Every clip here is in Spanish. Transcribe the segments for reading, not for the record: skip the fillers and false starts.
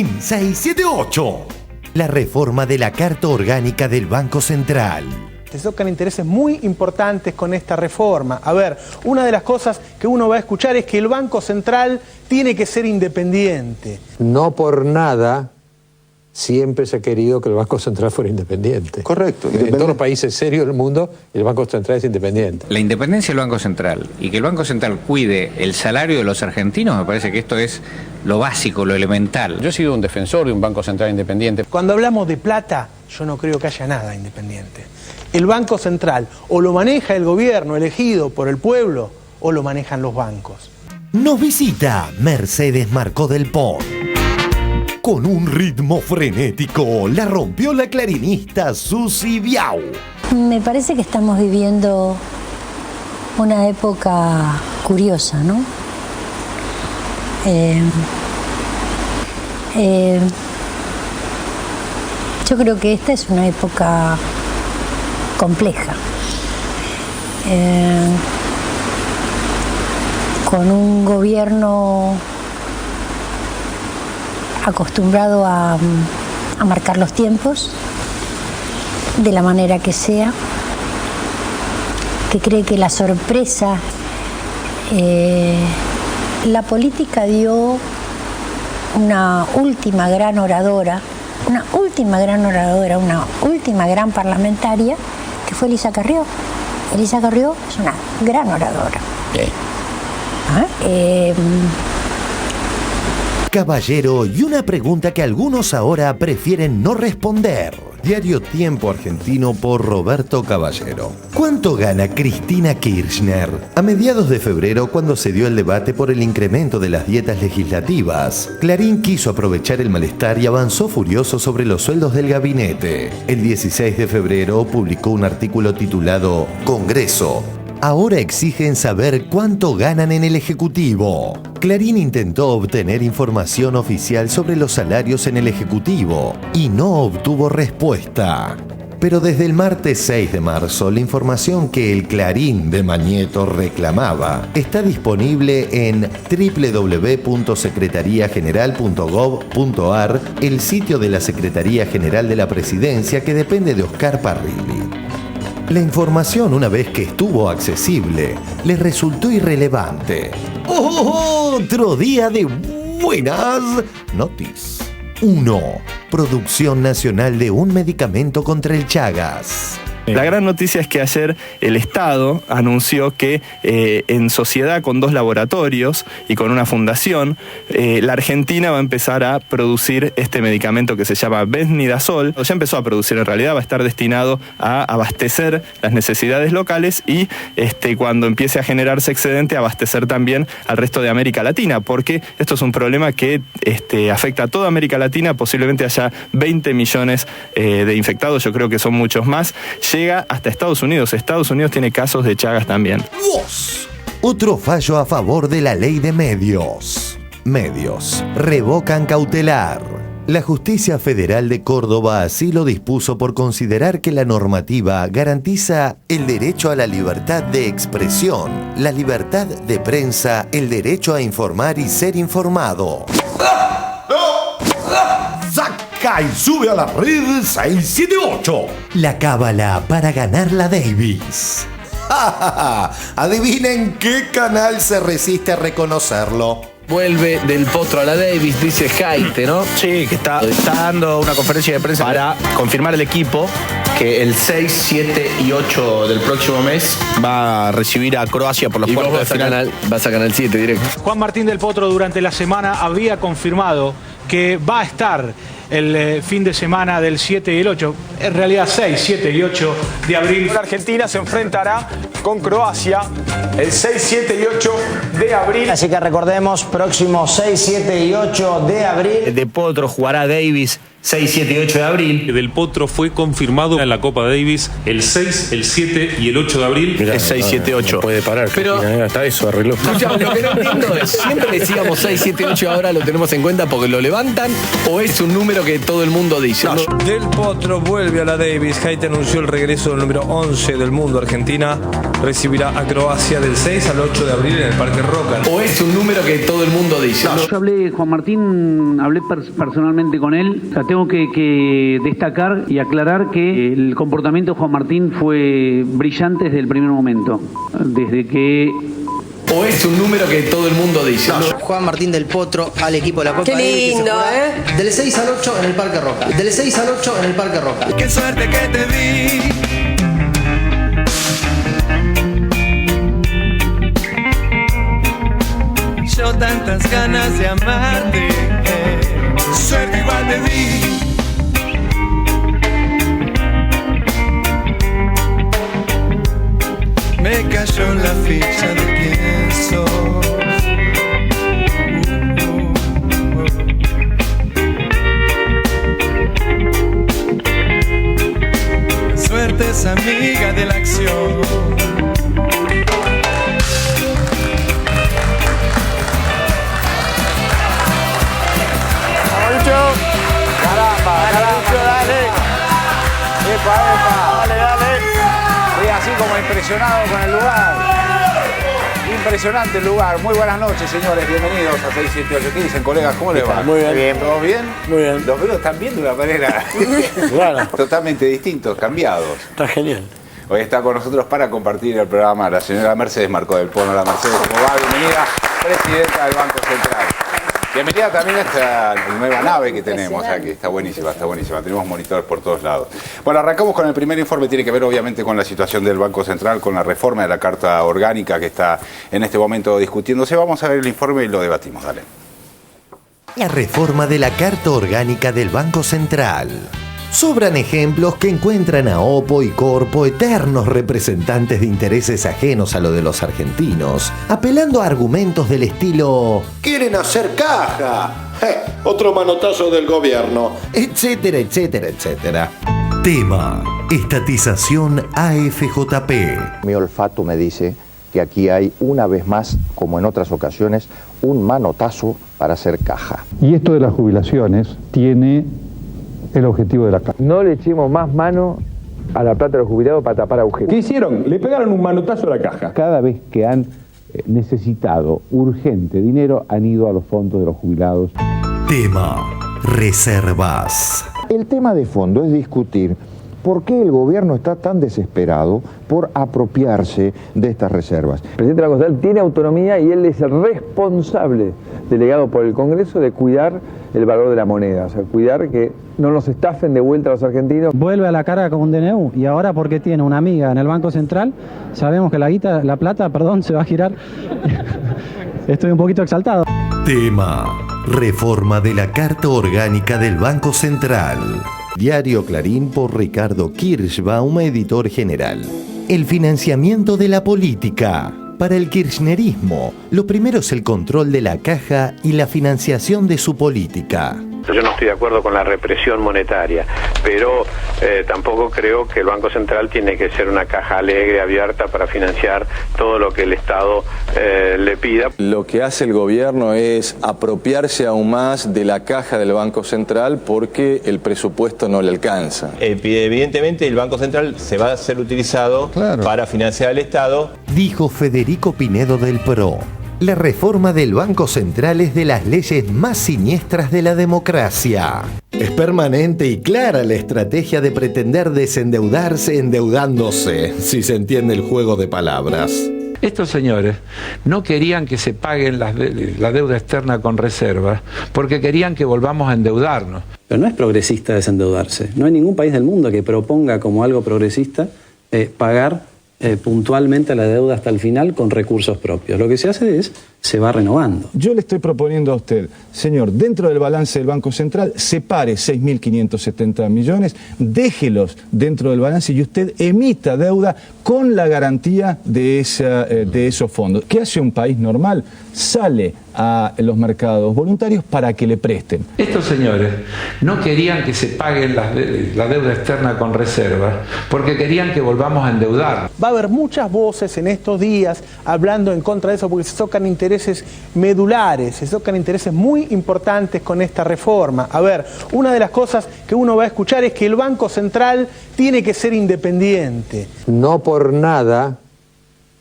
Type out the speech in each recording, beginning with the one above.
en 678. La reforma de la Carta Orgánica del Banco Central. Se tocan intereses muy importantes con esta reforma. A ver, una de las cosas que uno va a escuchar es que el Banco Central tiene que ser independiente. No por nada siempre se ha querido que el Banco Central fuera independiente. Correcto. En todos los países serios del mundo, el Banco Central es independiente. La independencia del Banco Central y que el Banco Central cuide el salario de los argentinos, me parece que esto es lo básico, lo elemental. Yo he sido un defensor de un Banco Central independiente. Cuando hablamos de plata, yo no creo que haya nada independiente. El Banco Central o lo maneja el gobierno elegido por el pueblo o lo manejan los bancos. Nos visita Mercedes Marcó del Pont. Con un ritmo frenético, la rompió la clarinista Susi Biau. Me parece que estamos viviendo una época curiosa, ¿no? Yo creo que esta es una época compleja, con un gobierno acostumbrado a marcar los tiempos de la manera que sea, que cree que la sorpresa, la política dio una última gran oradora, una última gran parlamentaria, que fue Elisa Carrió. Elisa Carrió es una gran oradora. Caballero, y una pregunta que algunos ahora prefieren no responder. Diario Tiempo Argentino por Roberto Caballero. ¿Cuánto gana Cristina Kirchner? A mediados de febrero, cuando se dio el debate por el incremento de las dietas legislativas, Clarín quiso aprovechar el malestar y avanzó furioso sobre los sueldos del gabinete. El 16 de febrero publicó un artículo titulado Congreso. Ahora exigen saber cuánto ganan en el Ejecutivo. Clarín intentó obtener información oficial sobre los salarios en el Ejecutivo y no obtuvo respuesta. Pero desde el martes 6 de marzo, la información que el Clarín de Mañeto reclamaba está disponible en www.secretariageneral.gov.ar, el sitio de la Secretaría General de la Presidencia que depende de Oscar Parrilli. La información, una vez que estuvo accesible, les resultó irrelevante. Otro día de buenas noticias. 1. Producción nacional de un medicamento contra el Chagas. La gran noticia es que ayer el Estado anunció que en sociedad con 2 laboratorios y con una fundación, la Argentina va a empezar a producir este medicamento que se llama Bensnidazol. Ya empezó a producir, en realidad va a estar destinado a abastecer las necesidades locales y cuando empiece a generarse excedente, abastecer también al resto de América Latina, porque esto es un problema que afecta a toda América Latina. Posiblemente haya 20 millones de infectados, yo creo que son muchos más. Llega hasta Estados Unidos. Estados Unidos tiene casos de Chagas también. Otro fallo a favor de la ley de medios. Medios revocan cautelar. La Justicia Federal de Córdoba así lo dispuso por considerar que la normativa garantiza el derecho a la libertad de expresión, la libertad de prensa, el derecho a informar y ser informado. Saca y sube a la red 678. La cábala para ganar la Davis. Adivinen qué canal se resiste a reconocerlo. Vuelve Del Potro a la Davis, dice Jaite, ¿no? Sí, que está dando una conferencia de prensa para confirmar el equipo que el 6, 7 y 8 del próximo mes va a recibir a Croacia por los cuartos de final. Vas a Canal 7 directo. Juan Martín Del Potro durante la semana había confirmado que va a estar el fin de semana del 7 y el 8, en realidad 6, 7 y 8 de abril. La Argentina se enfrentará con Croacia el 6, 7 y 8 de abril. Así que recordemos, próximo 6, 7 y 8 de abril. Del Potro jugará Davis 6, 7 y 8 de abril. Del Potro fue confirmado en la Copa Davis el 6, el 7 y el 8 de abril. Mirá, es 6, 7, 8. Puede parar. Pero hasta eso arregló. Escuchame, lo que no entiendo es, siempre decíamos 6, 7, 8 y ahora lo tenemos en cuenta porque lo levantan o es un número que todo el mundo dice. No. Del Potro vuelve a la Davis. Jaite anunció el regreso del número 11 del mundo, Argentina. recibirá a Croacia del 6 al 8 de abril en el Parque Roca. ¿O es un número que todo el mundo dice? No, yo hablé, Juan Martín, hablé personalmente con él. O sea, tengo que destacar y aclarar que el comportamiento de Juan Martín fue brillante desde el primer momento. Desde que... ¿O es un número que todo el mundo dice? No. Juan Martín del Potro al equipo de la Copa. Qué lindo, Del 6 al 8 en el Parque Roca. Del 6 al 8 en el Parque Roca. Qué suerte que te vi. Yo tantas ganas de amarte. Suerte igual te vi. Me cayó la ficha de quién sos. La suerte es amiga de la acción. Caramba, dale. Epa. Dale. Estoy así como impresionado con el lugar. Impresionante el lugar. Muy buenas noches, señores. Bienvenidos a 678. ¿Qué dicen, colegas? ¿Cómo les va? Muy bien. ¿Todos bien? Muy bien. Los veo también de una manera totalmente distintos, cambiados. Está genial. Hoy está con nosotros para compartir el programa la señora Mercedes Marcó del Pono. La Mercedes, ¿cómo va? Bienvenida, presidenta del Banco Central. Bienvenida también a esta nueva nave que tenemos aquí. Está buenísima. Tenemos monitores por todos lados. Bueno, arrancamos con el primer informe. Tiene que ver obviamente con la situación del Banco Central, con la reforma de la Carta Orgánica que está en este momento discutiéndose. Vamos a ver el informe y lo debatimos. Dale. La reforma de la Carta Orgánica del Banco Central. Sobran ejemplos que encuentran a Oppo y Corpo, eternos representantes de intereses ajenos a lo de los argentinos, apelando a argumentos del estilo ¡quieren hacer caja! Otro manotazo del gobierno. Etcétera. Tema: estatización AFJP. Mi olfato me dice que aquí hay, una vez más, como en otras ocasiones, un manotazo para hacer caja. Y esto de las jubilaciones tiene el objetivo de la caja. No le echemos más mano a la plata de los jubilados para tapar agujeros. ¿Qué hicieron? Le pegaron un manotazo a la caja. Cada vez que han necesitado urgente dinero, han ido a los fondos de los jubilados. Tema: reservas. El tema de fondo es discutir por qué el gobierno está tan desesperado por apropiarse de estas reservas. El presidente de la Constitución tiene autonomía y él es el responsable, delegado por el Congreso, de cuidar el valor de la moneda, o sea, cuidar que no nos estafen de vuelta a los argentinos. Vuelve a la carga con un DNU y ahora porque tiene una amiga en el Banco Central, sabemos que la plata, se va a girar. Estoy un poquito exaltado. Tema: reforma de la Carta Orgánica del Banco Central. Diario Clarín por Ricardo Kirschbaum, editor general. El financiamiento de la política. Para el kirchnerismo, lo primero es el control de la caja y la financiación de su política. Yo no estoy de acuerdo con la represión monetaria, pero tampoco creo que el Banco Central tiene que ser una caja alegre, abierta para financiar todo lo que el Estado le pida. Lo que hace el gobierno es apropiarse aún más de la caja del Banco Central porque el presupuesto no le alcanza. Evidentemente el Banco Central se va a ser utilizado para financiar al Estado. Dijo Federico Pinedo del PRO. La reforma del Banco Central es de las leyes más siniestras de la democracia. Es permanente y clara la estrategia de pretender desendeudarse endeudándose, si se entiende el juego de palabras. Estos señores no querían que se paguen la deuda externa con reservas porque querían que volvamos a endeudarnos. Pero no es progresista desendeudarse. No hay ningún país del mundo que proponga como algo progresista pagar puntualmente la deuda hasta el final con recursos propios. Lo que se hace es, se va renovando. Yo le estoy proponiendo a usted, señor, dentro del balance del Banco Central, separe 6.570 millones, déjelos dentro del balance y usted emita deuda con la garantía de esos fondos. ¿Qué hace un país normal? Sale a los mercados voluntarios para que le presten. Estos señores no querían que se paguen la deuda externa con reservas porque querían que volvamos a endeudar. Va a haber muchas voces en estos días hablando en contra de eso porque se tocan intereses medulares, se tocan intereses muy importantes con esta reforma. A ver, una de las cosas que uno va a escuchar es que el Banco Central tiene que ser independiente. No por nada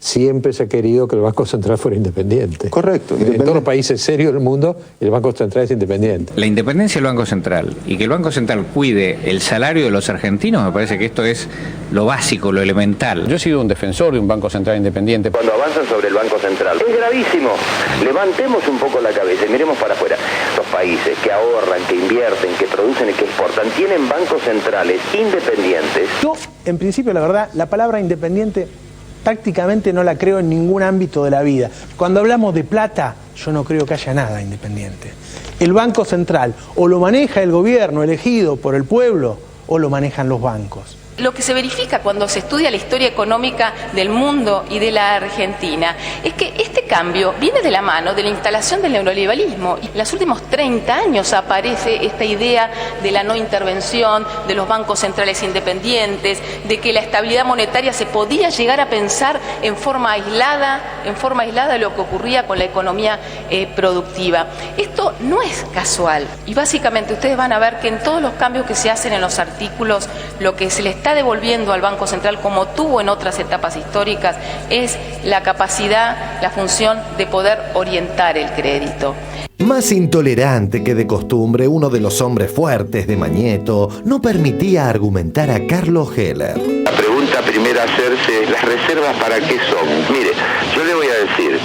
siempre se ha querido que el Banco Central fuera independiente. Correcto. En todos los países serios del mundo, el Banco Central es independiente. La independencia del Banco Central y que el Banco Central cuide el salario de los argentinos, me parece que esto es lo básico, lo elemental. Yo he sido un defensor de un Banco Central independiente. Cuando avanzan sobre el Banco Central, es gravísimo. Levantemos un poco la cabeza y miremos para afuera. Los países que ahorran, que invierten, que producen y que exportan, tienen bancos centrales independientes. Yo, en principio, la verdad, la palabra independiente prácticamente no la creo en ningún ámbito de la vida. Cuando hablamos de plata, yo no creo que haya nada independiente. El Banco Central o lo maneja el gobierno elegido por el pueblo o lo manejan los bancos. Lo que se verifica cuando se estudia la historia económica del mundo y de la Argentina es que este cambio viene de la mano de la instalación del neoliberalismo. Y en los últimos 30 años aparece esta idea de la no intervención, de los bancos centrales independientes, de que la estabilidad monetaria se podía llegar a pensar en forma aislada de lo que ocurría con la economía productiva. Esto no es casual y básicamente ustedes van a ver que en todos los cambios que se hacen en los artículos, lo que se le está devolviendo al Banco Central, como tuvo en otras etapas históricas, es la capacidad, la función de poder orientar el crédito. Más intolerante que de costumbre, uno de los hombres fuertes de Mañeto no permitía argumentar a Carlos Heller. La pregunta primera a hacerse, ¿las reservas para qué son? Mire, yo le voy a decir,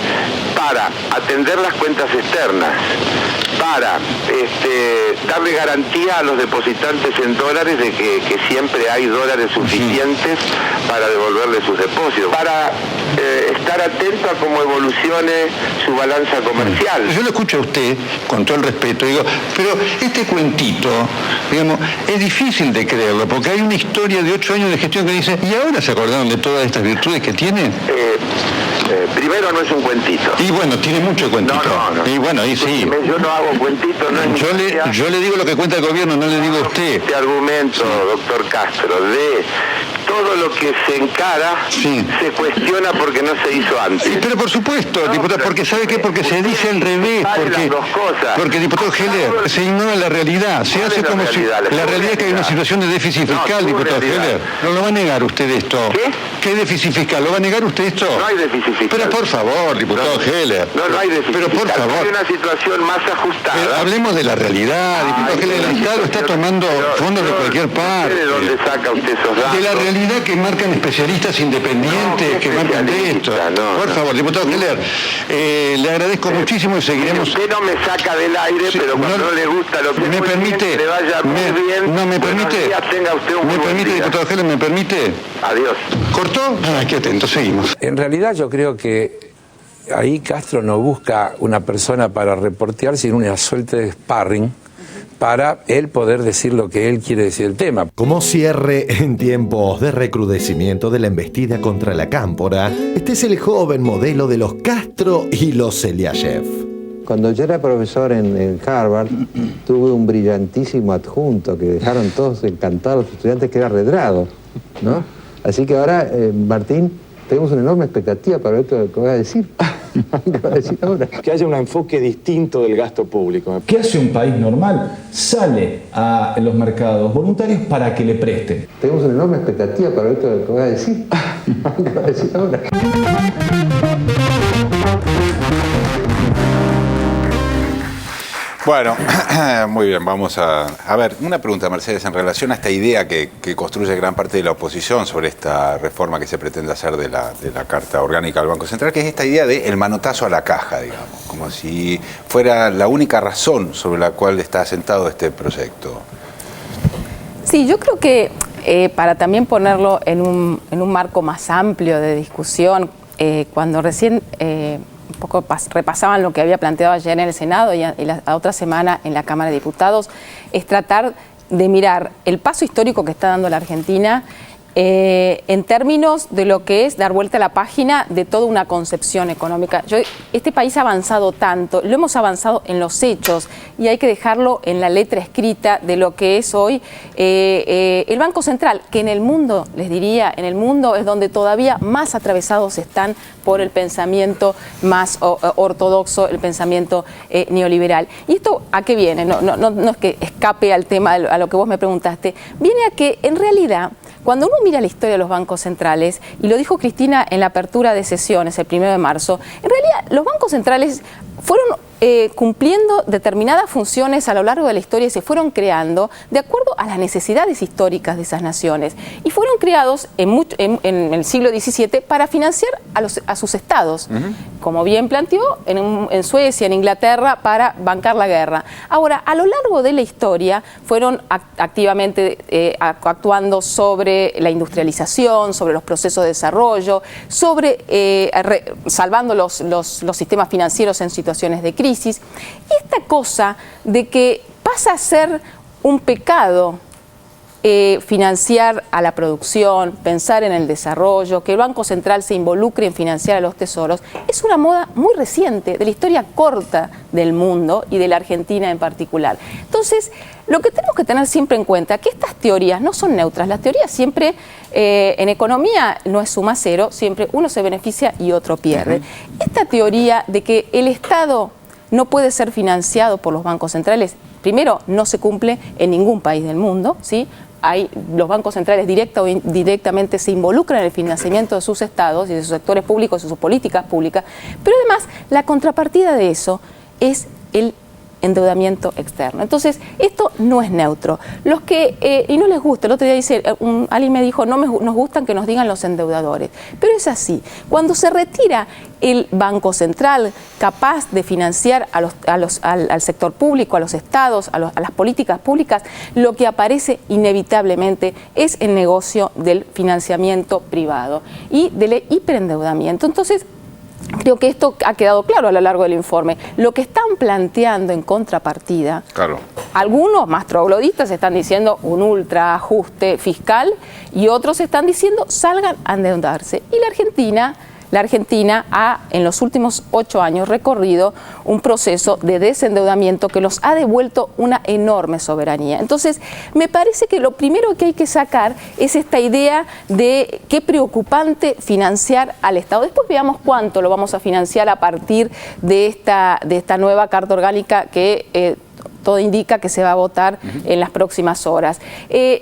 para atender las cuentas externas, para darle garantía a los depositantes en dólares de que siempre hay dólares suficientes para devolverle sus depósitos, para estar atento a cómo evolucione su balanza comercial. Yo lo escucho a usted, con todo el respeto, digo, pero este cuentito, digamos, es difícil de creerlo, porque hay una historia de 8 años de gestión que dice, ¿y ahora se acordaron de todas estas virtudes que tiene? Primero no es un cuentito. Y bueno, tiene mucho cuentito. No. Y bueno, ahí sí. Yo no hago cuentitos, no es yo le digo lo que cuenta el gobierno, no le digo a usted. Este argumento, doctor Castro, de todo lo que se encara se cuestiona porque no se hizo antes. Pero por supuesto, diputado, porque ¿sabe qué? Porque se dice al revés. Porque, diputado Heller, se ignora la realidad. Se hace como si... La realidad es que hay una situación de déficit fiscal, diputado Heller. ¿No lo va a negar usted esto? ¿Qué déficit fiscal? ¿Lo va a negar usted esto? No hay déficit fiscal. Pero por favor, diputado Heller. No hay déficit fiscal. Pero por favor. Hay una situación más ajustada. Pero hablemos de la realidad, diputado Heller. El Estado está tomando fondos de cualquier parte. ¿De dónde saca usted esos datos? De la realidad que marcan especialistas independientes que marcan de esto. Por favor, diputado Heller, le agradezco muchísimo y seguiremos... Usted no me saca del aire, pero cuando no le gusta lo que me permite, bien, le vaya muy bien. No me permite. Tenga usted un me permite, diputado Heller, me permite. Adiós. ¿Cortó? Qué atento, seguimos. En realidad yo creo que ahí Castro no busca una persona para reportear, sino una suerte de sparring para él poder decir lo que él quiere decir del tema. Como cierre en tiempos de recrudecimiento de la embestida contra la Cámpora, este es el joven modelo de los Castro y los Eliashev. Cuando yo era profesor en Harvard, tuve un brillantísimo adjunto que dejaron todos encantados los estudiantes, que era Redrado, ¿no? Así que ahora, Martín, tenemos una enorme expectativa para ver lo que va a decir. ¿Qué va a decir ahora? Que haya un enfoque distinto del gasto público. ¿Qué hace un país normal? Sale a los mercados voluntarios para que le presten. Tenemos una enorme expectativa para ver lo que va a decir. ¿Qué va a decir ahora? Bueno, muy bien, vamos a ver, una pregunta, Mercedes, en relación a esta idea que construye gran parte de la oposición sobre esta reforma que se pretende hacer de la Carta Orgánica del Banco Central, que es esta idea de el manotazo a la caja, digamos, como si fuera la única razón sobre la cual está asentado este proyecto. Sí, yo creo que para también ponerlo en un marco más amplio de discusión, cuando recién... un poco repasaban lo que había planteado ayer en el Senado y la otra semana en la Cámara de Diputados, es tratar de mirar el paso histórico que está dando la Argentina en términos de lo que es dar vuelta a la página de toda una concepción económica. Este país ha avanzado tanto, lo hemos avanzado en los hechos y hay que dejarlo en la letra escrita de lo que es hoy el Banco Central, que en el mundo, les diría, en el mundo es donde todavía más atravesados están por el pensamiento más ortodoxo, el pensamiento neoliberal. ¿Y esto a qué viene? No es que escape al tema, a lo que vos me preguntaste. Viene a que, en realidad, cuando uno mira la historia de los bancos centrales, y lo dijo Cristina en la apertura de sesiones el 1 de marzo, en realidad los bancos centrales fueron cumpliendo determinadas funciones a lo largo de la historia y se fueron creando de acuerdo a las necesidades históricas de esas naciones. Y fueron creados en el siglo XVII para financiar a sus estados, como bien planteó en Suecia, en Inglaterra, para bancar la guerra. Ahora, a lo largo de la historia fueron activamente actuando sobre la industrialización, sobre los procesos de desarrollo, sobre salvando los sistemas financieros en situaciones de crisis. Y esta cosa de que pasa a ser un pecado financiar a la producción, pensar en el desarrollo, que el Banco Central se involucre en financiar a los tesoros, es una moda muy reciente de la historia corta del mundo y de la Argentina en particular. Entonces, lo que tenemos que tener siempre en cuenta es que estas teorías no son neutras. Las teorías siempre, en economía no es suma cero, siempre uno se beneficia y otro pierde. Esta teoría de que el Estado no puede ser financiado por los bancos centrales, primero, no se cumple en ningún país del mundo, ¿sí? Los bancos centrales directa o indirectamente se involucran en el financiamiento de sus estados y de sus sectores públicos y sus políticas públicas, pero además la contrapartida de eso es el endeudamiento externo. Entonces, esto no es neutro. Los que, y no les gusta, el otro día dice, alguien me dijo, nos gustan que nos digan los endeudadores, pero es así. Cuando se retira el Banco Central capaz de financiar al sector público, a los estados, a las políticas públicas, lo que aparece inevitablemente es el negocio del financiamiento privado y del hiperendeudamiento. Entonces, creo que esto ha quedado claro a lo largo del informe. Lo que están planteando en contrapartida, algunos más trogloditas están diciendo un ultra ajuste fiscal y otros están diciendo salgan a endeudarse. Y la Argentina ha, en los últimos 8 años, recorrido un proceso de desendeudamiento que nos ha devuelto una enorme soberanía. Entonces, me parece que lo primero que hay que sacar es esta idea de qué preocupante financiar al Estado. Después veamos cuánto lo vamos a financiar a partir de esta nueva Carta Orgánica que todo indica que se va a votar en las próximas horas.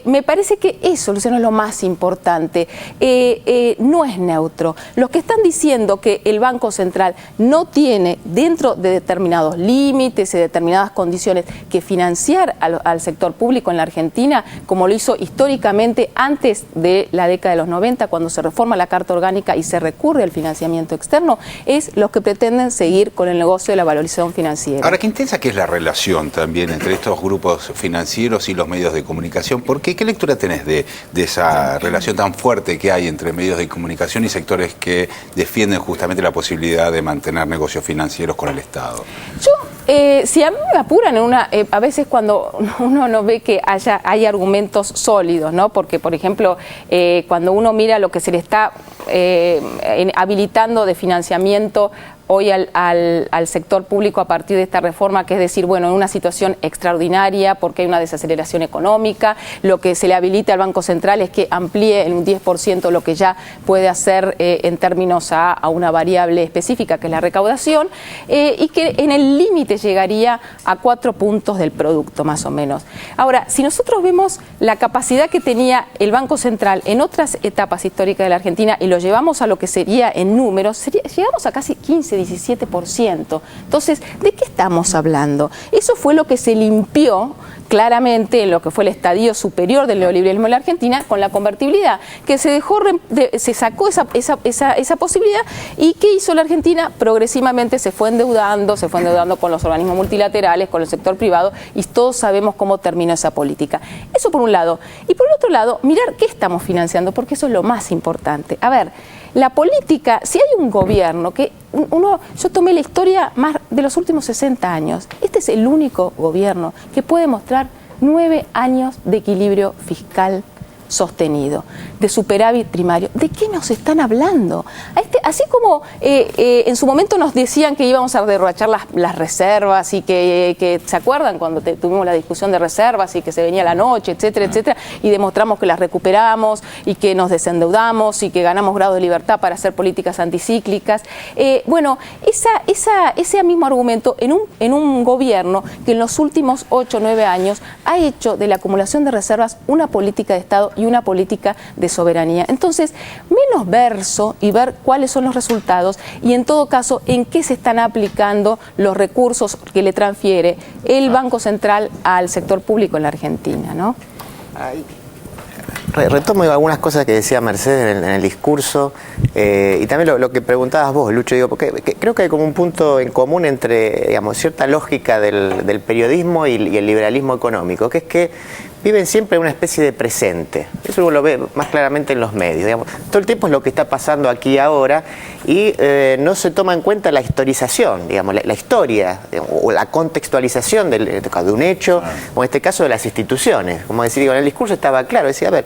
Me parece que eso, Luciano, es lo más importante. No es neutro. Los que están diciendo que el Banco Central no tiene, dentro de determinados límites y determinadas condiciones, que financiar al sector público en la Argentina, como lo hizo históricamente antes de la década de los 90, cuando se reforma la Carta Orgánica y se recurre al financiamiento externo, es los que pretenden seguir con el negocio de la valorización financiera. Ahora, qué intensa que es la relación también entre estos grupos financieros y los medios de comunicación. ¿Por qué? ¿Qué lectura tenés de esa relación tan fuerte que hay entre medios de comunicación y sectores que defienden justamente la posibilidad de mantener negocios financieros con el Estado? Si a mí me apuran, a veces cuando uno no ve que hay argumentos sólidos, ¿no? Porque, por ejemplo, cuando uno mira lo que se le está habilitando de financiamiento hoy al sector público a partir de esta reforma, que es decir, bueno, en una situación extraordinaria porque hay una desaceleración económica, lo que se le habilita al Banco Central es que amplíe en un 10% lo que ya puede hacer en términos a una variable específica que es la recaudación, y que en el límite llegaría a 4 puntos del producto más o menos. Ahora, si nosotros vemos la capacidad que tenía el Banco Central en otras etapas históricas de la Argentina y lo llevamos a lo que sería en números, llegamos a casi 17%. Entonces, ¿de qué estamos hablando? Eso fue lo que se limpió claramente en lo que fue el estadio superior del neoliberalismo en la Argentina con la convertibilidad, que se sacó esa posibilidad. ¿Y qué hizo la Argentina? Progresivamente se fue endeudando con los organismos multilaterales, con el sector privado, y todos sabemos cómo terminó esa política. Eso por un lado. Y por el otro lado, mirar qué estamos financiando, porque eso es lo más importante. A ver, la política, si hay un gobierno que yo tomé la historia más de los últimos 60 años, este es el único gobierno que puede mostrar 9 años de equilibrio fiscal sostenido, de superávit primario. ¿De qué nos están hablando? Así como en su momento nos decían que íbamos a derrochar las reservas y que ¿se acuerdan cuando tuvimos la discusión de reservas y que se venía la noche, etcétera, etcétera, y demostramos que las recuperamos y que nos desendeudamos y que ganamos grado de libertad para hacer políticas anticíclicas? Bueno, ese mismo argumento en un gobierno que en los últimos 8 o 9 años ha hecho de la acumulación de reservas una política de Estado y una política de soberanía. Entonces, menos verso y ver cuáles son los resultados y en todo caso en qué se están aplicando los recursos que le transfiere el Banco Central al sector público en la Argentina, ¿no? Retomo algunas cosas que decía Mercedes en el discurso y también lo que preguntabas vos, Lucho, digo, porque creo que hay como un punto en común entre, digamos, cierta lógica del periodismo y el liberalismo económico, que es que viven siempre en una especie de presente. Eso uno lo ve más claramente en los medios. Digamos. Todo el tiempo es lo que está pasando aquí ahora y no se toma en cuenta la historización, digamos, la historia, digamos, o la contextualización de un hecho, o en este caso de las instituciones. Como decir, en el discurso estaba claro, decía, a ver,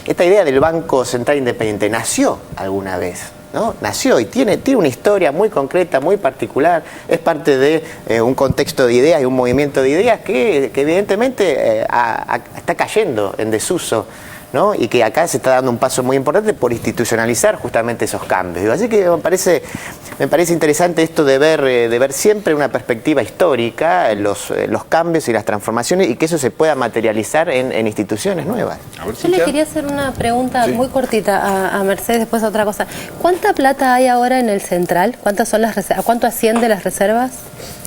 esta idea del Banco Central Independiente nació alguna vez. ¿No? Nació y tiene una historia muy concreta, muy particular, es parte de un contexto de ideas y un movimiento de ideas que evidentemente está cayendo en desuso, ¿no? Y que acá se está dando un paso muy importante por institucionalizar justamente esos cambios. Así que me parece interesante esto de ver siempre una perspectiva histórica, los cambios y las transformaciones y que eso se pueda materializar en instituciones nuevas. Yo le quería hacer una pregunta muy cortita a Mercedes, después otra cosa. ¿Cuánta plata hay ahora en el Central? ¿Cuántas son las reservas? ¿A cuánto asciende las reservas?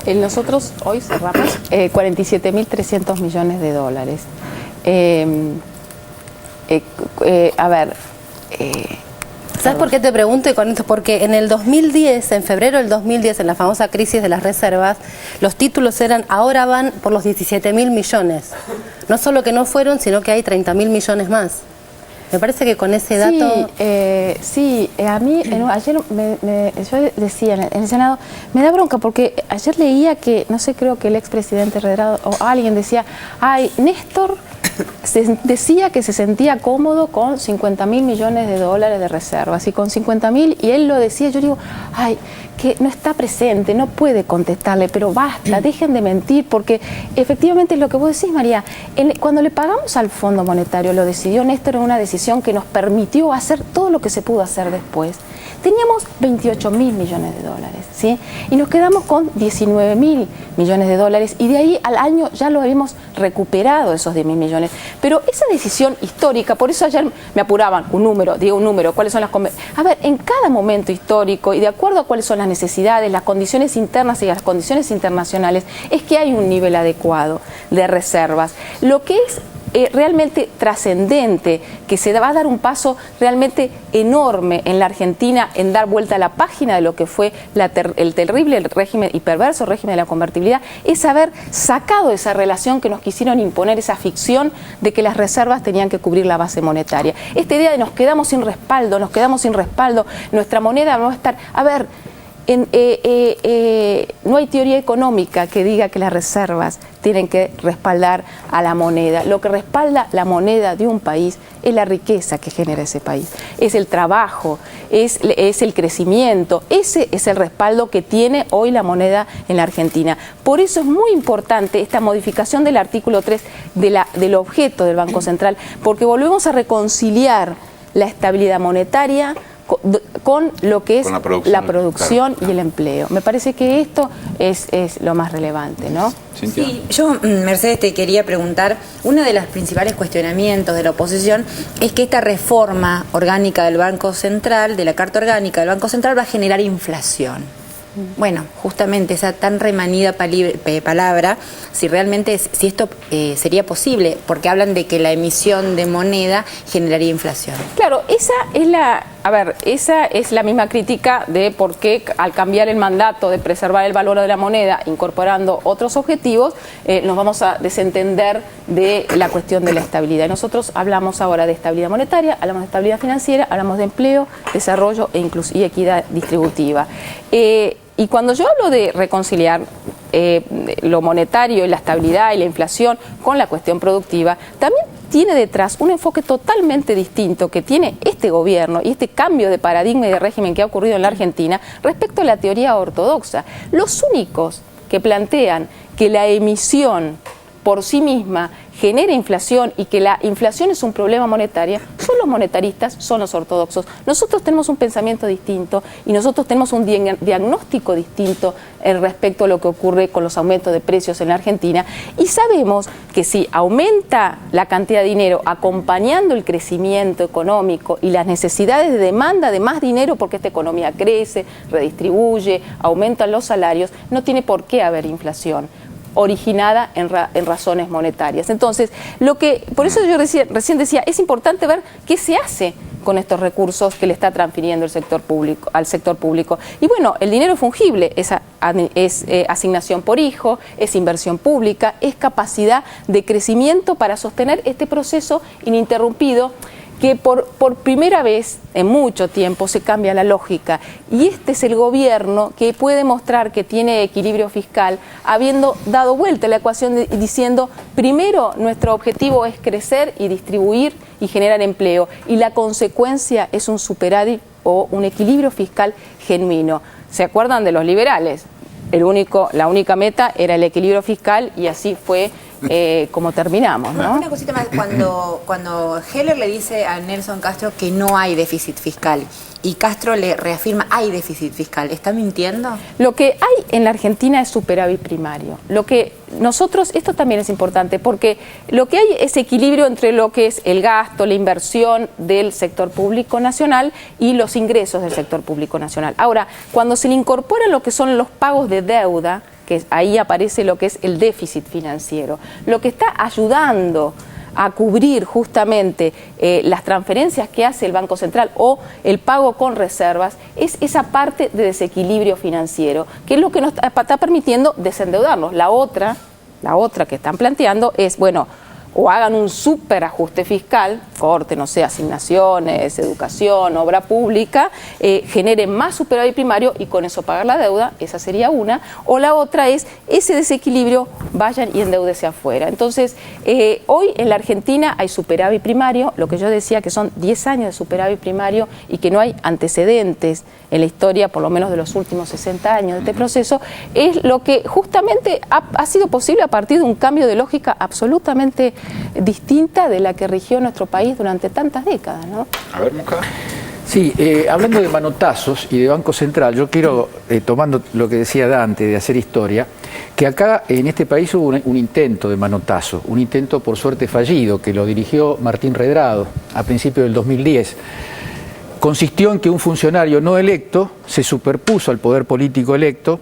Nosotros hoy cerramos 47.300 millones de dólares. ¿Sabes por qué te pregunto? Y con esto, porque en el 2010, en febrero del 2010, en la famosa crisis de las reservas, los títulos eran, ahora van por los 17.000 millones. No solo que no fueron, sino que hay 30.000 millones más. Me parece que con ese dato... Sí, a mí ayer yo decía en el Senado, me da bronca porque ayer leía que, no sé, creo que el expresidente Redrado o alguien decía, ay, Néstor decía que se sentía cómodo con 50.000 millones de dólares de reservas y con 50.000, y él lo decía, yo digo, ay, que no está presente, no puede contestarle, pero basta, dejen de mentir, porque efectivamente es lo que vos decís, María, cuando le pagamos al Fondo Monetario, lo decidió Néstor en una decisión que nos permitió hacer todo lo que se pudo hacer después. Teníamos 28.000 millones de dólares, ¿sí? Y nos quedamos con 19.000 millones de dólares y de ahí al año ya lo habíamos recuperado esos 10.000 millones. Pero esa decisión histórica, por eso ayer me apuraban, un número, ¿cuáles son las... A ver, en cada momento histórico y de acuerdo a cuáles son las necesidades, las condiciones internas y las condiciones internacionales, es que hay un nivel adecuado de reservas. Lo que es realmente trascendente, que se va a dar un paso realmente enorme en la Argentina en dar vuelta a la página de lo que fue el terrible régimen y perverso régimen de la convertibilidad, es haber sacado esa relación que nos quisieron imponer, esa ficción de que las reservas tenían que cubrir la base monetaria. Esta idea de nos quedamos sin respaldo, nuestra moneda no va a estar... A ver, no hay teoría económica que diga que las reservas tienen que respaldar a la moneda. Lo que respalda la moneda de un país es la riqueza que genera ese país, es el trabajo, es el crecimiento. Ese es el respaldo que tiene hoy la moneda en la Argentina. Por eso es muy importante esta modificación del artículo 3 del objeto del Banco Central, porque volvemos a reconciliar la estabilidad monetaria con lo que es la producción y el empleo. Me parece que esto es lo más relevante, ¿no? Sí, yo, Mercedes, te quería preguntar, uno de los principales cuestionamientos de la oposición es que esta reforma orgánica del Banco Central, de la Carta Orgánica del Banco Central, va a generar inflación. Bueno, justamente esa tan remanida palabra, si esto sería posible, porque hablan de que la emisión de moneda generaría inflación. Claro, esa es la misma crítica de por qué al cambiar el mandato de preservar el valor de la moneda, incorporando otros objetivos, nos vamos a desentender de la cuestión de la estabilidad. Nosotros hablamos ahora de estabilidad monetaria, hablamos de estabilidad financiera, hablamos de empleo, desarrollo y equidad distributiva. Y cuando yo hablo de reconciliar lo monetario y la estabilidad y la inflación con la cuestión productiva, también tiene detrás un enfoque totalmente distinto que tiene este gobierno y este cambio de paradigma y de régimen que ha ocurrido en la Argentina respecto a la teoría ortodoxa. Los únicos que plantean que la emisión por sí misma genera inflación y que la inflación es un problema monetario, son los monetaristas, son los ortodoxos. Nosotros tenemos un pensamiento distinto y nosotros tenemos un diagnóstico distinto respecto a lo que ocurre con los aumentos de precios en la Argentina, y sabemos que si aumenta la cantidad de dinero acompañando el crecimiento económico y las necesidades de demanda de más dinero, porque esta economía crece, redistribuye, aumentan los salarios, no tiene por qué haber inflación originada en razones monetarias. Entonces, por eso yo recién decía, es importante ver qué se hace con estos recursos que le está transfiriendo el sector público, al sector público. Y bueno, el dinero es fungible, es asignación por hijo, es inversión pública, es capacidad de crecimiento para sostener este proceso ininterrumpido que por primera vez en mucho tiempo se cambia la lógica, y este es el gobierno que puede mostrar que tiene equilibrio fiscal, habiendo dado vuelta a la ecuación diciendo, primero nuestro objetivo es crecer y distribuir y generar empleo, y la consecuencia es un superávit o un equilibrio fiscal genuino. ¿Se acuerdan de los liberales? La única meta era el equilibrio fiscal, y así fue como terminamos, ¿no? Una cosita más, cuando Heller le dice a Nelson Castro que no hay déficit fiscal y Castro le reafirma hay déficit fiscal, ¿está mintiendo? Lo que hay en la Argentina es superávit primario. Lo que nosotros, esto también es importante, porque lo que hay es equilibrio entre lo que es el gasto, la inversión del sector público nacional y los ingresos del sector público nacional. Ahora, cuando se le incorporan lo que son los pagos de deuda, que ahí aparece lo que es el déficit financiero, lo que está ayudando a cubrir justamente las transferencias que hace el Banco Central o el pago con reservas, es esa parte de desequilibrio financiero, que es lo que nos está permitiendo desendeudarnos. La otra que están planteando es, bueno, o hagan un superajuste fiscal, corte, no sé, asignaciones, educación, obra pública, generen más superávit primario y con eso pagar la deuda, esa sería una, o la otra es ese desequilibrio, vayan y endeúdese afuera. Entonces, hoy en la Argentina hay superávit primario, lo que yo decía que son 10 años de superávit primario y que no hay antecedentes en la historia, por lo menos de los últimos 60 años de este proceso, es lo que justamente ha sido posible a partir de un cambio de lógica absolutamente distinta de la que rigió nuestro país durante tantas décadas, ¿no? A ver, Mosca. Sí, hablando de manotazos y de Banco Central, yo quiero, tomando lo que decía Dante de hacer historia, que acá en este país hubo un intento de manotazo, un intento por suerte fallido, que lo dirigió Martín Redrado a principios del 2010. Consistió en que un funcionario no electo se superpuso al poder político electo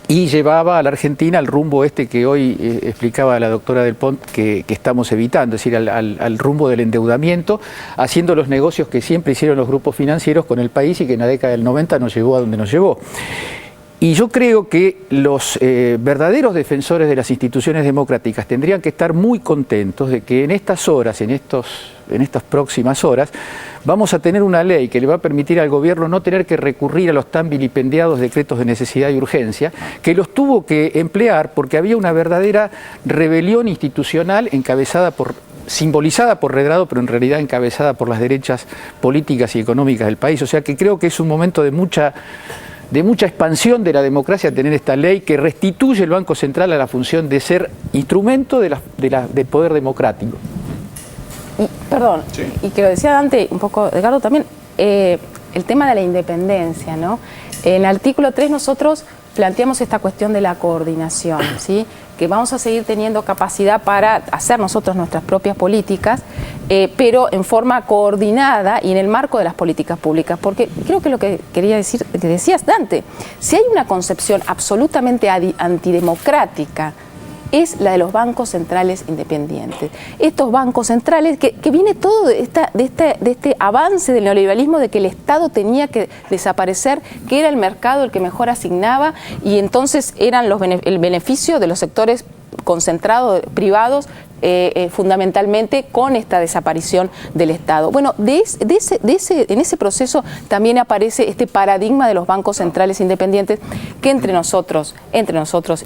y llevaba a la Argentina al rumbo que hoy explicaba la doctora Del Pont que estamos evitando, es decir, al rumbo del endeudamiento, haciendo los negocios que siempre hicieron los grupos financieros con el país y que en la década del 90 nos llevó a donde nos llevó. Y yo creo que los verdaderos defensores de las instituciones democráticas tendrían que estar muy contentos de que en estas horas, en estas próximas horas, vamos a tener una ley que le va a permitir al gobierno no tener que recurrir a los tan vilipendiados decretos de necesidad y urgencia, que los tuvo que emplear porque había una verdadera rebelión institucional simbolizada por Redrado, pero en realidad encabezada por las derechas políticas y económicas del país. O sea que creo que es un momento de mucha expansión de la democracia tener esta ley que restituye el Banco Central a la función de ser instrumento del poder democrático. Y que lo decía Dante, un poco Edgardo también, el tema de la independencia, ¿no? En el artículo 3 nosotros planteamos esta cuestión de la coordinación, ¿sí? Que vamos a seguir teniendo capacidad para hacer nosotros nuestras propias políticas, pero en forma coordinada y en el marco de las políticas públicas, porque creo que lo que quería decir, que decías Dante, si hay una concepción absolutamente antidemocrática, es la de los bancos centrales independientes. Estos bancos centrales, que viene todo de este avance del neoliberalismo de que el Estado tenía que desaparecer, que era el mercado el que mejor asignaba, y entonces eran el beneficio de los sectores concentrados privados, fundamentalmente con esta desaparición del Estado. Bueno, en ese proceso también aparece este paradigma de los bancos centrales independientes que entre nosotros,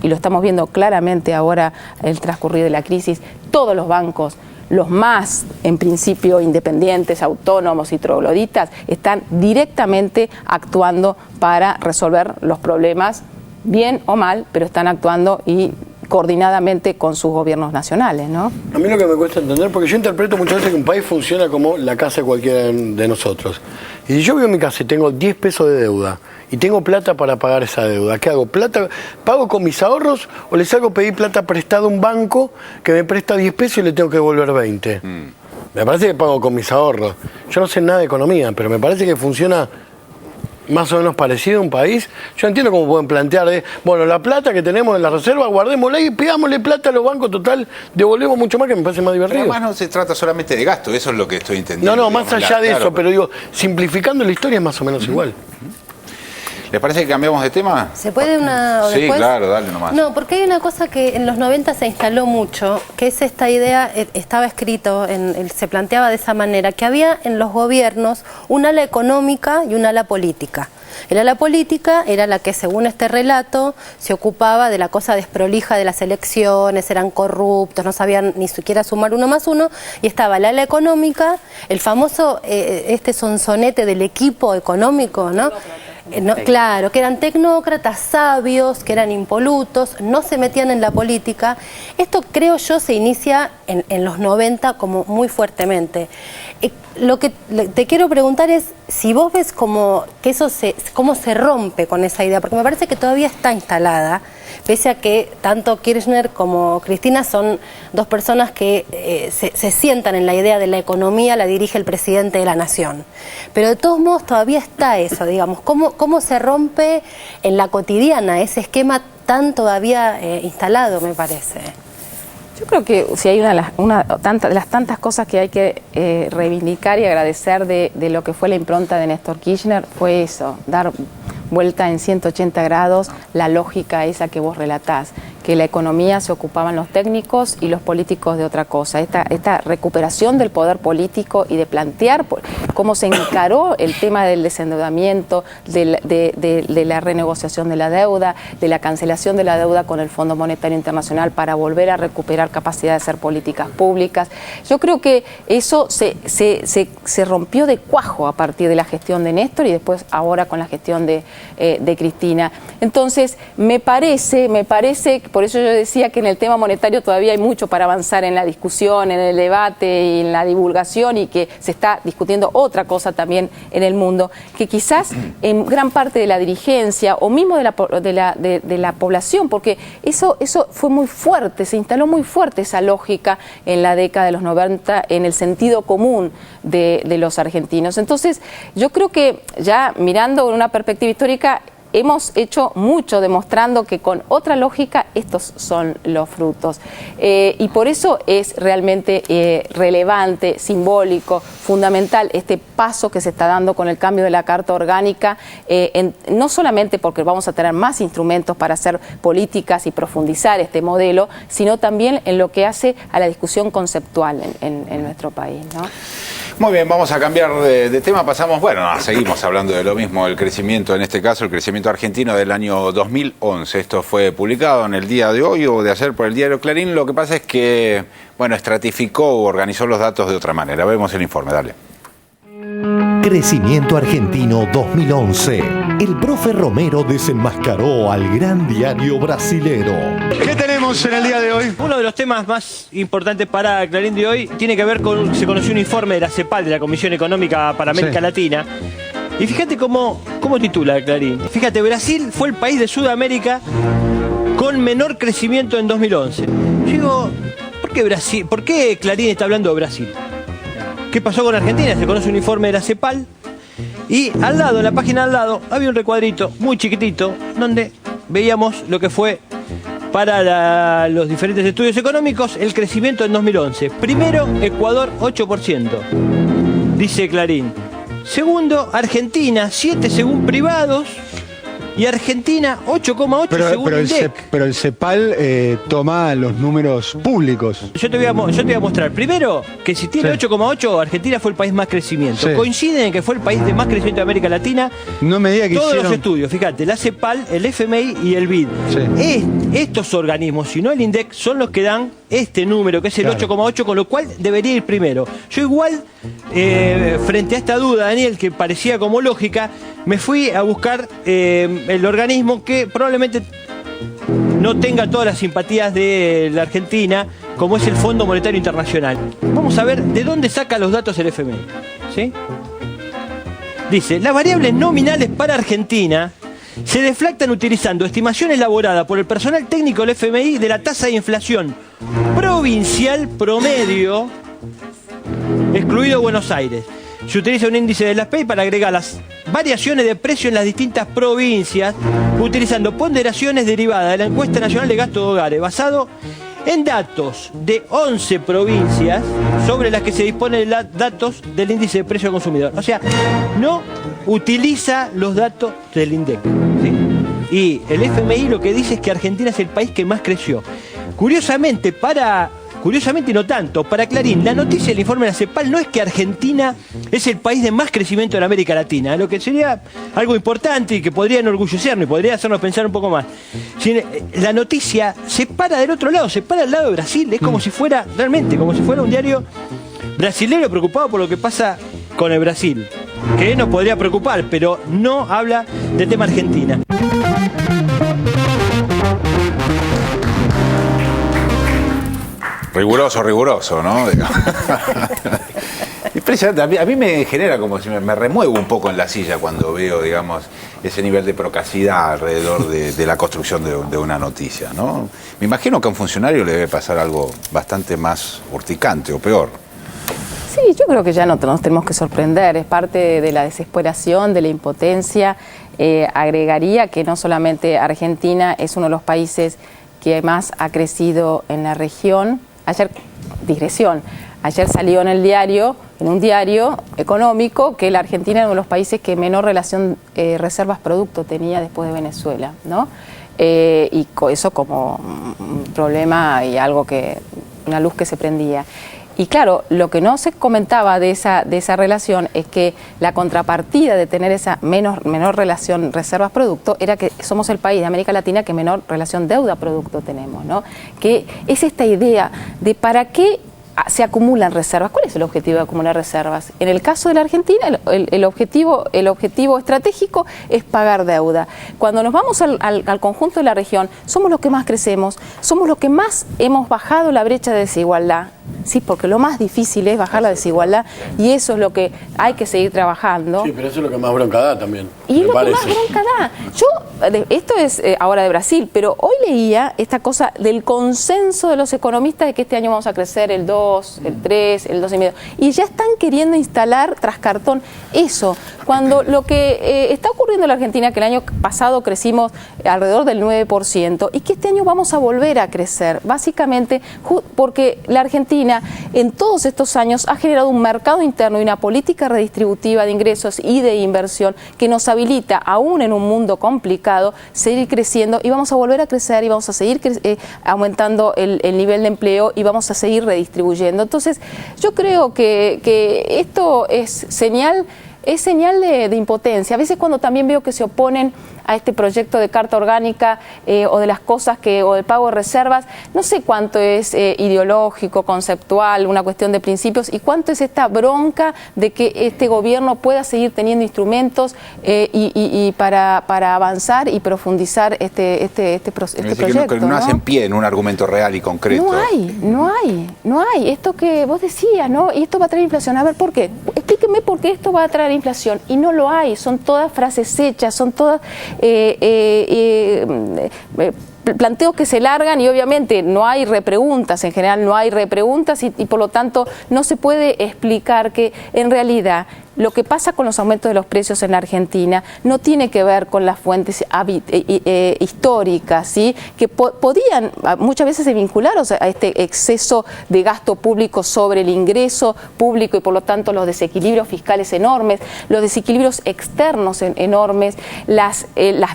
y lo estamos viendo claramente ahora en el transcurrir de la crisis, todos los bancos, los más, en principio, independientes, autónomos y trogloditas, están directamente actuando para resolver los problemas, bien o mal, pero están actuando y coordinadamente con sus gobiernos nacionales, ¿no? A mí lo que me cuesta entender, porque yo interpreto muchas veces que un país funciona como la casa de cualquiera de nosotros. Y si yo vivo en mi casa y tengo 10 pesos de deuda y tengo plata para pagar esa deuda, ¿qué hago? ¿Pago con mis ahorros o les hago pedir plata prestada a un banco que me presta 10 pesos y le tengo que devolver 20? Me parece que pago con mis ahorros. Yo no sé nada de economía, pero me parece que funciona más o menos parecido a un país. Yo entiendo cómo pueden plantear bueno, la plata que tenemos en la reserva, guardémosla y pidámosle plata a los bancos, total, devolvemos mucho más, que me parece más divertido. Pero además no se trata solamente de gasto, eso es lo que estoy entendiendo. No, más allá de eso, pero digo, simplificando la historia es más o menos igual. ¿Les parece que cambiamos de tema? ¿Se puede una o Sí, después? claro, dale nomás. No, porque hay una cosa que en los 90 se instaló mucho, que es esta idea, estaba escrito, se planteaba de esa manera, que había en los gobiernos un ala económica y un ala política. El ala política era la que, según este relato, se ocupaba de la cosa desprolija de las elecciones, eran corruptos, no sabían ni siquiera sumar 1 más 1, y estaba el ala económica, el famoso sonsonete del equipo económico, ¿no? Claro, que eran tecnócratas, sabios, que eran impolutos, no se metían en la política. Esto, creo yo, se inicia en los 90 como muy fuertemente. Lo que te quiero preguntar es si vos ves cómo se rompe con esa idea, porque me parece que todavía está instalada, pese a que tanto Kirchner como Cristina son dos personas que se sientan en la idea de la economía, la dirige el presidente de la nación. Pero de todos modos todavía está eso, digamos, cómo se rompe en la cotidiana ese esquema tan todavía instalado, me parece. Yo creo que si hay de las tantas cosas que hay que reivindicar y agradecer de lo que fue la impronta de Néstor Kirchner, fue eso, dar vuelta en 180 grados la lógica esa que vos relatás, que la economía se ocupaban los técnicos y los políticos de otra cosa. Esta recuperación del poder político y de plantear cómo se encaró el tema del desendeudamiento, de la renegociación de la deuda, de la cancelación de la deuda con el Fondo Monetario Internacional para volver a recuperar capacidad de hacer políticas públicas. Yo creo que eso se rompió de cuajo a partir de la gestión de Néstor y después ahora con la gestión de Cristina. Entonces, me parece, por eso yo decía que en el tema monetario todavía hay mucho para avanzar en la discusión, en el debate y en la divulgación, y que se está discutiendo otra cosa también en el mundo, que quizás en gran parte de la dirigencia o mismo de la población, porque eso fue muy fuerte, se instaló muy fuerte esa lógica en la década de los 90 en el sentido común de los argentinos. Entonces, yo creo que ya mirando en una perspectiva histórica, hemos hecho mucho demostrando que con otra lógica estos son los frutos. Y por eso es realmente relevante, simbólico, fundamental este paso que se está dando con el cambio de la Carta Orgánica, no solamente porque vamos a tener más instrumentos para hacer políticas y profundizar este modelo, sino también en lo que hace a la discusión conceptual en nuestro país, ¿no? Muy bien, vamos a cambiar de tema. Seguimos hablando de lo mismo, el crecimiento, en este caso el crecimiento argentino del año 2011. Esto fue publicado en el día de hoy o de ayer por el diario Clarín. Lo que pasa es que, estratificó o organizó los datos de otra manera. Vemos el informe, dale. Crecimiento argentino 2011. El profe Romero desenmascaró al gran diario brasilero. ¿Qué tenemos en el día de hoy? Uno de los temas más importantes para Clarín de hoy tiene que ver con, se conoció un informe de la CEPAL, de la Comisión Económica para América Latina. Y fíjate cómo titula Clarín. Fíjate, Brasil fue el país de Sudamérica con menor crecimiento en 2011. Yo digo, ¿por qué Brasil? ¿Por qué Clarín está hablando de Brasil? ¿Qué pasó con Argentina? Se conoce un informe de la CEPAL y al lado, en la página al lado, había un recuadrito muy chiquitito donde veíamos lo que fue para los diferentes estudios económicos el crecimiento en 2011. Primero, Ecuador 8%, dice Clarín. Segundo, Argentina 7 según privados. Y Argentina 8,8 según INDEC. Pero el CEPAL toma los números públicos. Yo te voy a mostrar. Primero, que si tiene 8,8, Argentina fue el país más crecimiento. Sí. Coinciden en que fue el país de más crecimiento de América Latina. No me diga que todos los estudios, fíjate, la CEPAL, el FMI y el BID. Sí. Estos organismos, si no el INDEC, son los que dan este número, que es el 8,8, con lo cual debería ir primero. Yo igual, frente a esta duda, Daniel, que parecía como lógica, me fui a buscar el organismo que probablemente no tenga todas las simpatías de la Argentina, como es el Fondo Monetario Internacional. Vamos a ver de dónde saca los datos el FMI. ¿Sí? Dice, las variables nominales para Argentina se deflactan utilizando estimaciones elaboradas por el personal técnico del FMI de la tasa de inflación provincial promedio, excluido Buenos Aires. Se utiliza un índice de la SPEI para agregar las variaciones de precio en las distintas provincias, utilizando ponderaciones derivadas de la encuesta nacional de gasto de hogares, basado en datos de 11 provincias sobre las que se dispone de datos del índice de precio al consumidor. O sea, no utiliza los datos del INDEC, ¿sí? Y el FMI lo que dice es que Argentina es el país que más creció. Curiosamente y no tanto, para Clarín, la noticia del informe de la CEPAL no es que Argentina es el país de más crecimiento en América Latina, lo que sería algo importante y que podría enorgullecernos y podría hacernos pensar un poco más. La noticia se para del otro lado, se para al lado de Brasil, es como si fuera, realmente, como si fuera un diario brasilero preocupado por lo que pasa con el Brasil, que nos podría preocupar, pero no habla del tema Argentina. Riguroso, ¿no? Impresionante. A mí me genera como si me remuevo un poco en la silla cuando veo, digamos, ese nivel de procacidad alrededor de la construcción de una noticia, ¿no? Me imagino que a un funcionario le debe pasar algo bastante más urticante o peor. Sí, yo creo que ya no nos tenemos que sorprender, es parte de la desesperación, de la impotencia. Agregaría que no solamente Argentina es uno de los países que más ha crecido en la región. Ayer salió en un diario económico, que la Argentina era uno de los países que menor relación reservas-producto tenía después de Venezuela, ¿no? Y eso como un problema y una luz que se prendía. Y claro, lo que no se comentaba de esa relación es que la contrapartida de tener esa menor relación reservas-producto era que somos el país de América Latina que menor relación deuda-producto tenemos, ¿no? Que es esta idea de para qué se acumulan reservas. ¿Cuál es el objetivo de acumular reservas? En el caso de la Argentina, el objetivo estratégico es pagar deuda. Cuando nos vamos al conjunto de la región, somos los que más crecemos, somos los que más hemos bajado la brecha de desigualdad. Sí, porque lo más difícil es bajar la desigualdad y eso es lo que hay que seguir trabajando. Sí, pero eso es lo que más bronca da también. Y lo que más bronca da. Esto es ahora de Brasil, pero hoy leía esta cosa del consenso de los economistas de que este año vamos a crecer el 2, el 3, el 2,5. Y ya están queriendo instalar tras cartón eso. Cuando lo que está ocurriendo en la Argentina, que el año pasado crecimos alrededor del 9% y que este año vamos a volver a crecer, básicamente porque la Argentina en todos estos años ha generado un mercado interno y una política redistributiva de ingresos y de inversión que nos habilita, aún en un mundo complicado, seguir creciendo y vamos a volver a crecer y vamos a seguir aumentando el nivel de empleo y vamos a seguir redistribuyendo. Entonces, yo creo que esto es señal de impotencia. A veces cuando también veo que se oponen a este proyecto de carta orgánica o de las cosas o del pago de reservas, no sé cuánto es ideológico, conceptual, una cuestión de principios y cuánto es esta bronca de que este gobierno pueda seguir teniendo instrumentos y para avanzar y profundizar este proyecto. Que no hacen pie en un argumento real y concreto. No hay. Esto que vos decías, ¿no? Y esto va a traer inflación. A ver, ¿por qué? Explíqueme por qué esto va a traer inflación. Y no lo hay. Son todas frases hechas, son todas planteos que se largan y obviamente no hay repreguntas, en general no hay repreguntas y por lo tanto no se puede explicar que en realidad lo que pasa con los aumentos de los precios en la Argentina no tiene que ver con las fuentes históricas, ¿sí? Que podían muchas veces vincularse a este exceso de gasto público sobre el ingreso público y por lo tanto los desequilibrios fiscales enormes, los desequilibrios externos enormes, las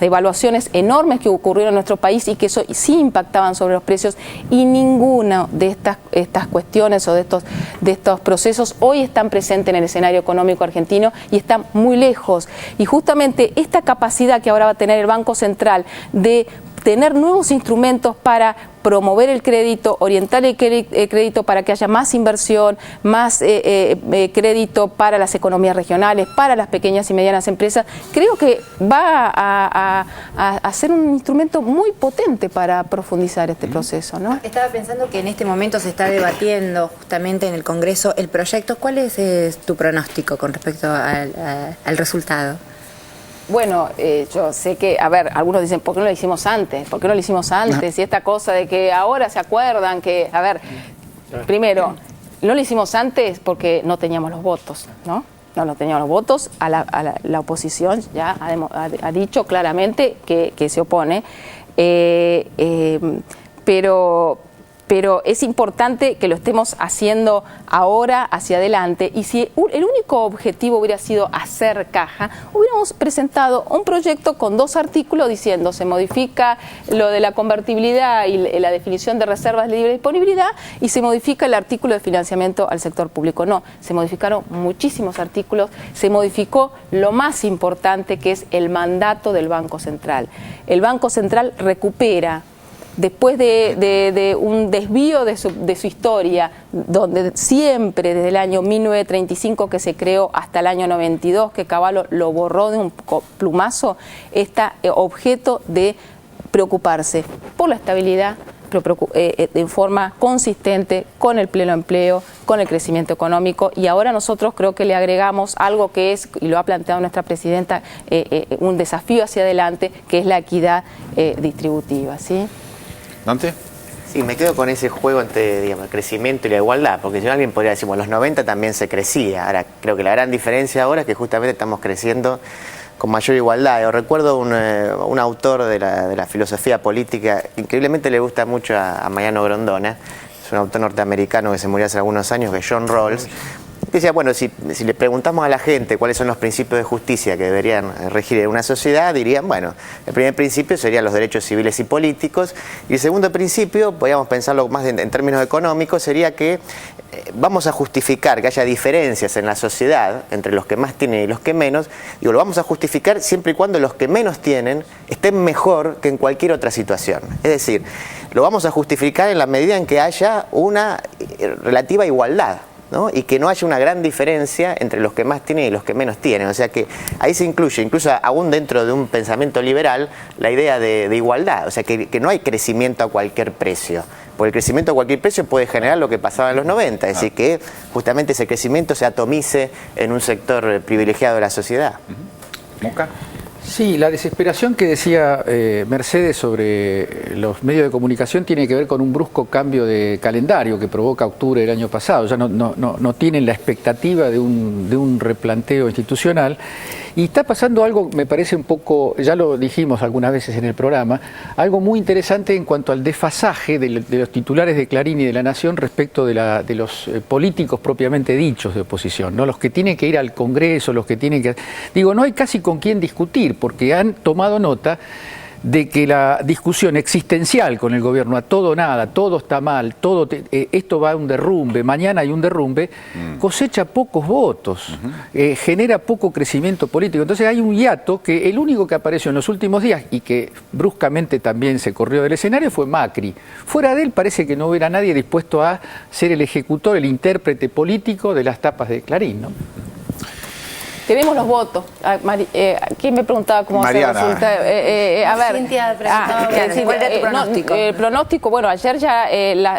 devaluaciones enormes que ocurrieron en nuestro país y que eso sí impactaban sobre los precios y ninguna de estas cuestiones o de estos procesos hoy están presentes en el escenario económico argentino y están muy lejos. Y justamente esta capacidad que ahora va a tener el Banco Central de tener nuevos instrumentos para promover el crédito, orientar el crédito para que haya más inversión, más crédito para las economías regionales, para las pequeñas y medianas empresas, creo que va a ser un instrumento muy potente para profundizar este proceso, ¿no? Estaba pensando que en este momento se está debatiendo justamente en el Congreso el proyecto. ¿Cuál es tu pronóstico con respecto al resultado? Bueno, yo sé que, a ver, algunos dicen, ¿por qué no lo hicimos antes? ¿Por qué no lo hicimos antes? Y esta cosa de que ahora se acuerdan que, a ver, primero, no lo hicimos antes porque no teníamos los votos, ¿no? No teníamos los votos, la oposición ya ha dicho claramente que se opone, pero es importante que lo estemos haciendo ahora hacia adelante, y si el único objetivo hubiera sido hacer caja, hubiéramos presentado un proyecto con 2 artículos diciendo se modifica lo de la convertibilidad y la definición de reservas de libre disponibilidad y se modifica el artículo de financiamiento al sector público. No, se modificaron muchísimos artículos, se modificó lo más importante, que es el mandato del Banco Central. El Banco Central recupera, después de un desvío de su historia, donde siempre desde el año 1935 que se creó hasta el año 92, que Cavallo lo borró de un plumazo, está objeto de preocuparse por la estabilidad, en forma consistente, con el pleno empleo, con el crecimiento económico, y ahora nosotros creo que le agregamos algo que es, y lo ha planteado nuestra presidenta, un desafío hacia adelante, que es la equidad distributiva, ¿sí? ¿Dante? Sí, me quedo con ese juego entre, digamos, el crecimiento y la igualdad, porque si no, alguien podría decir, bueno, en los 90 también se crecía. Ahora, creo que la gran diferencia ahora es que justamente estamos creciendo con mayor igualdad. Yo recuerdo un autor de la filosofía política, increíblemente le gusta mucho a Mariano Grondona, es un autor norteamericano que se murió hace algunos años, que es John Rawls. Decía, bueno, si le preguntamos a la gente cuáles son los principios de justicia que deberían regir en una sociedad, dirían, bueno, el primer principio serían los derechos civiles y políticos, y el segundo principio, podríamos pensarlo más en términos económicos, sería que vamos a justificar que haya diferencias en la sociedad entre los que más tienen y los que menos. Digo, lo vamos a justificar siempre y cuando los que menos tienen estén mejor que en cualquier otra situación. Es decir, lo vamos a justificar en la medida en que haya una relativa igualdad, ¿no? Y que no haya una gran diferencia entre los que más tienen y los que menos tienen. O sea que ahí se incluye, incluso aún dentro de un pensamiento liberal, la idea de igualdad. O sea que no hay crecimiento a cualquier precio. Porque el crecimiento a cualquier precio puede generar lo que pasaba en los 90. Es decir, que justamente ese crecimiento se atomice en un sector privilegiado de la sociedad. ¿Moca? Sí, la desesperación que decía Mercedes sobre los medios de comunicación tiene que ver con un brusco cambio de calendario que provoca octubre del año pasado. Ya no tienen la expectativa de un replanteo institucional. Y está pasando algo, me parece un poco, ya lo dijimos algunas veces en el programa, algo muy interesante en cuanto al desfasaje de los titulares de Clarín y de La Nación respecto de los políticos propiamente dichos de oposición, ¿no? Los que tienen que ir al Congreso, los que tienen que... Digo, no hay casi con quién discutir, porque han tomado nota de que la discusión existencial con el gobierno, a todo o nada, todo está mal, esto va a un derrumbe, mañana hay un derrumbe, cosecha pocos votos, genera poco crecimiento político. Entonces hay un hiato que el único que apareció en los últimos días y que bruscamente también se corrió del escenario fue Macri. Fuera de él parece que no hubiera nadie dispuesto a ser el ejecutor, el intérprete político de las tapas de Clarín, ¿no? Tenemos los votos. ¿Quién me preguntaba cómo se resulta? A ver, Cintia preguntaba, ¿cuál era tu pronóstico? El pronóstico, bueno, ayer ya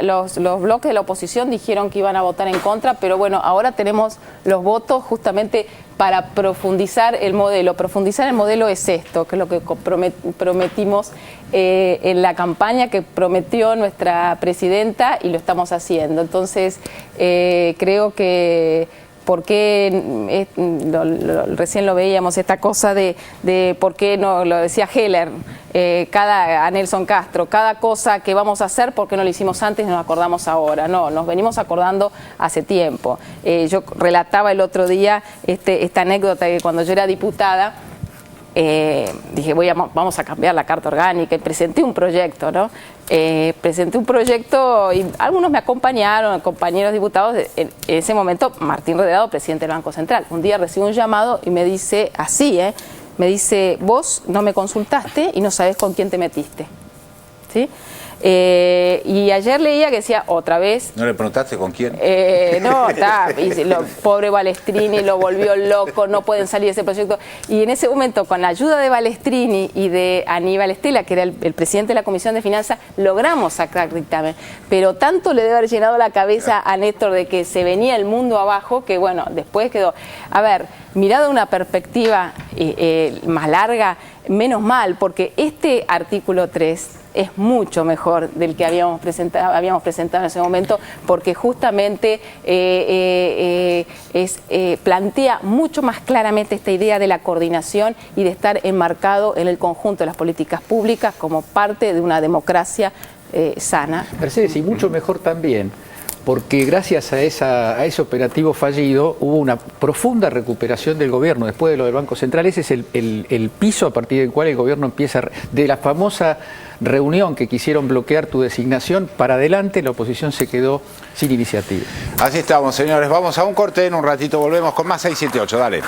los bloques de la oposición dijeron que iban a votar en contra, pero bueno, ahora tenemos los votos justamente para profundizar el modelo. Profundizar el modelo es esto, que es lo que prometimos en la campaña que prometió nuestra presidenta, y lo estamos haciendo. Entonces, creo que... porque recién lo veíamos, esta cosa de por qué no, lo decía Heller, a Nelson Castro, cada cosa que vamos a hacer, ¿por qué no lo hicimos antes y nos acordamos ahora? No, nos venimos acordando hace tiempo. Yo relataba el otro día esta anécdota que cuando yo era diputada, dije, vamos a cambiar la Carta Orgánica, y presenté un proyecto, ¿no? Presenté un proyecto y algunos me acompañaron, compañeros diputados. En ese momento, Martín Redrado, presidente del Banco Central. Un día recibo un llamado y me dice así, me dice, vos no me consultaste y no sabés con quién te metiste. ¿sí? Y ayer leía que decía otra vez. ¿No le preguntaste con quién? No, está. Pobre Balestrini lo volvió loco, no pueden salir de ese proyecto. Y en ese momento, con la ayuda de Balestrini y de Aníbal Estela, que era el presidente de la Comisión de Finanzas, logramos sacar dictamen. Pero tanto le debe haber llenado la cabeza a Néstor de que se venía el mundo abajo, que bueno, después quedó. A ver, mirado una perspectiva más larga, menos mal, porque este artículo 3 es mucho mejor del que habíamos presentado en ese momento, porque justamente plantea mucho más claramente esta idea de la coordinación y de estar enmarcado en el conjunto de las políticas públicas como parte de una democracia sana. Mercedes, y mucho mejor también, porque gracias a ese operativo fallido hubo una profunda recuperación del gobierno después de lo del Banco Central. Ese es el piso a partir del cual el gobierno empieza, de la famosa reunión que quisieron bloquear tu designación, para adelante la oposición se quedó sin iniciativa. Así estamos, señores. Vamos a un corte, en un ratito volvemos con más 678. Dale.